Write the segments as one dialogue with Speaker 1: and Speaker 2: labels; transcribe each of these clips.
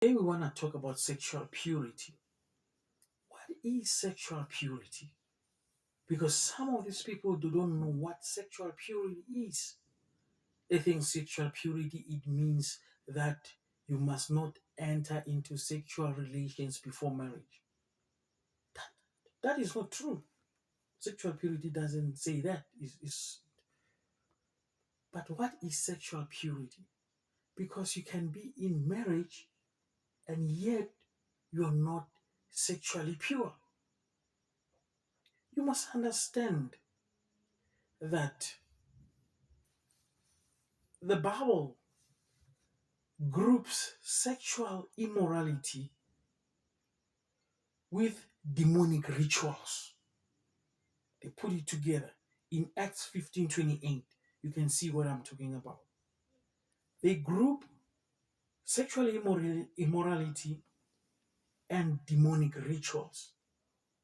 Speaker 1: Today we want to talk about sexual purity. What is sexual purity? Because some of these people don't know what sexual purity is. They think sexual purity it means that you must not enter into sexual relations before marriage. That is not true. Sexual purity doesn't say that. But what is sexual purity? Because you can be in marriage and yet you're not sexually pure. You must understand that the Bible groups sexual immorality with demonic rituals. They put it together in Acts 15:28. You can see what I'm talking about. They group sexual immorality and demonic rituals.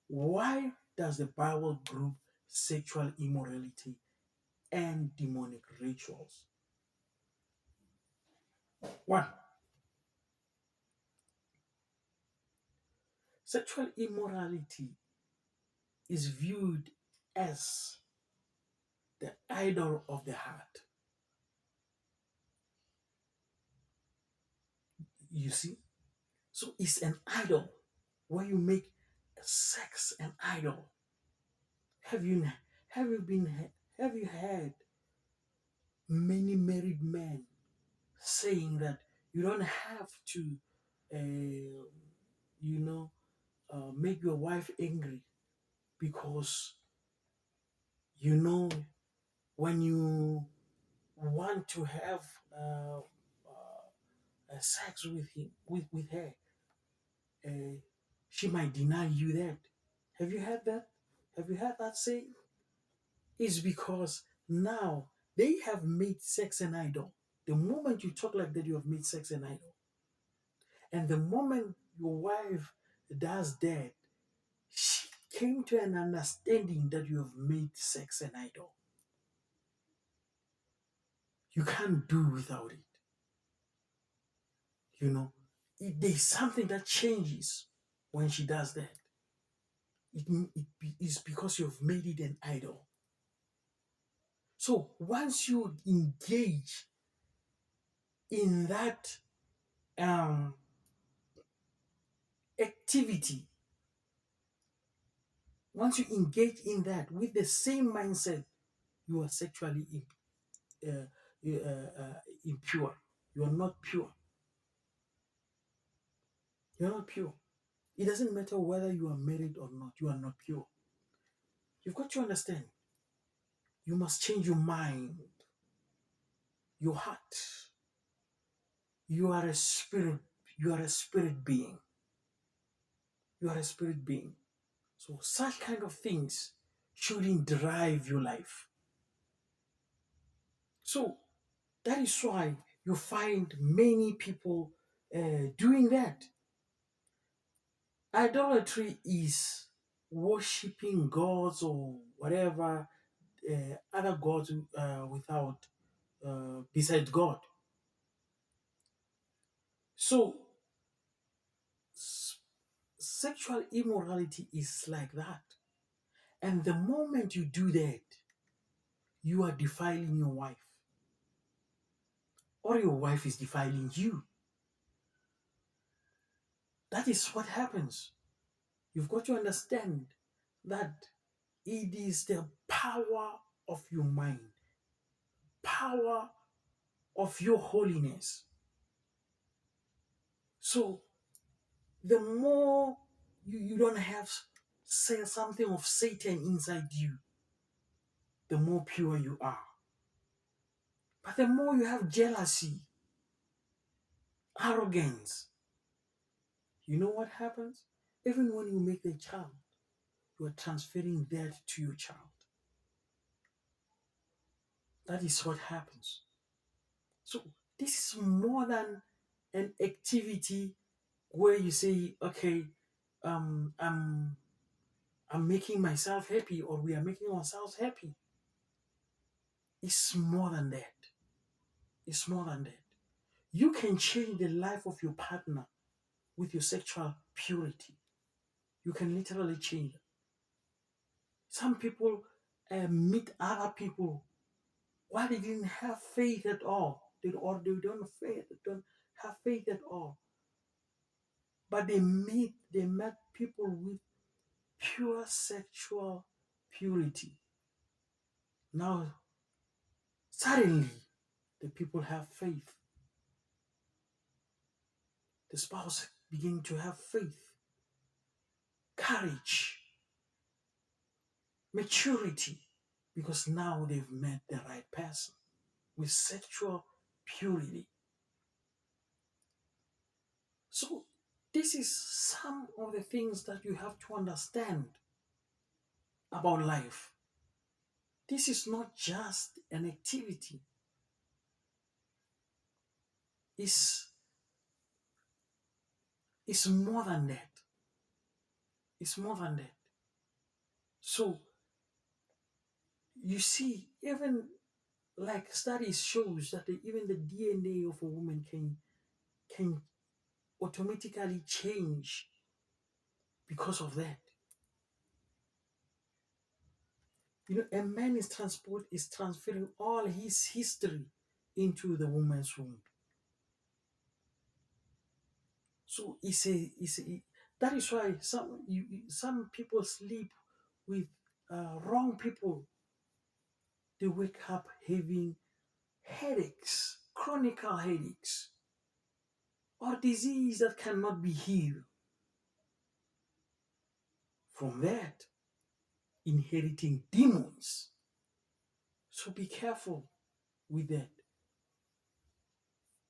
Speaker 1: Why does the Bible group sexual immorality and demonic rituals? One, sexual immorality is viewed as the idol of the heart. You see? So it's an idol when you make sex an idol. Have you have you been have you heard many married men saying that you don't have to, you know, make your wife angry because you know when you want to have uh, sex with him with her, uh, she might deny you that. Have you heard that? Have you heard that saying? It's because now they have made sex an idol. The moment you talk like that, you have made sex an idol. And the moment your wife does that, she came to an understanding that you have made sex an idol. You can't do without it. You know, there's something that changes when she does that. It is because you've made it an idol. So once you engage in that um, activity, once you engage in that with the same mindset, you are sexually impure. You are not pure. You are not pure. It doesn't matter whether you are married or not. You are not pure. You've got to understand. You must change your mind, your heart. You are a spirit. You are a spirit being. You are a spirit being. So such kind of things shouldn't drive your life. So that is why you find many people doing that. Idolatry is worshipping gods or whatever other gods without beside God. So s- sexual immorality is like that. And the moment you do that, you are defiling your wife, or your wife is defiling you. That is what happens. You've got to understand that it is the power of your mind, power of your holiness. So the more you don't have say something of Satan inside you, the more pure you are. But the more you have jealousy, arrogance, you know what happens? Even when you make a child, you are transferring that to your child. That is what happens. So this is more than an activity where you say, okay, um, I'm I'm making myself happy or we are making ourselves happy. It's more than that. It's more than that. You can change the life of your partner with your sexual purity. You can literally change it. Some people meet other people while they didn't have faith at all. They don't have faith at all. But they met people with pure sexual purity. Now suddenly the people have faith. The spouse begin to have faith, courage, maturity, because now they've met the right person with sexual purity. So this is some of the things that you have to understand about life. This is not just an activity. It's, it's more than that. It's more than that. So you see, even like studies shows that even the DNA of a woman can automatically change because of that. A man is transferring all his history into the woman's womb. So that is why some people sleep with wrong people. They wake up having headaches, chronic headaches, or disease that cannot be healed. From that, inheriting demons. So be careful with that.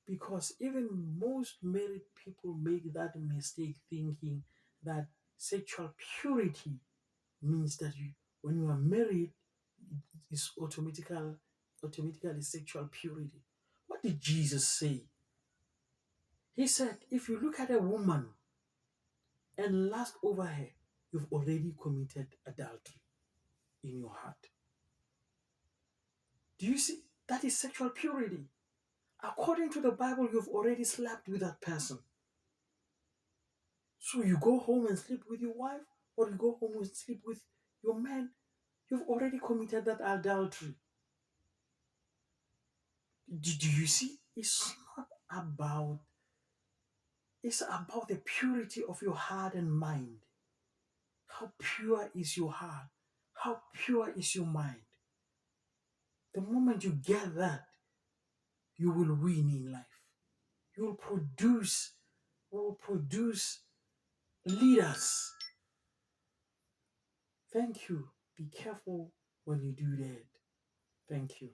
Speaker 1: Because even most married people make that mistake thinking that sexual purity means that when you are married, it's automatically sexual purity. What did Jesus say? He said, if you look at a woman and lust over her, you've already committed adultery in your heart. Do you see? That is sexual purity. According to the Bible, you've already slept with that person. So you go home and sleep with your wife, or you go home and sleep with your man, you've already committed that adultery. Do you see? About it's about the purity of your heart and mind. How pure is your heart? How pure is your mind? The moment you get that, you will win in life. You will produce leaders. Thank you. Be careful when you do that. Thank you.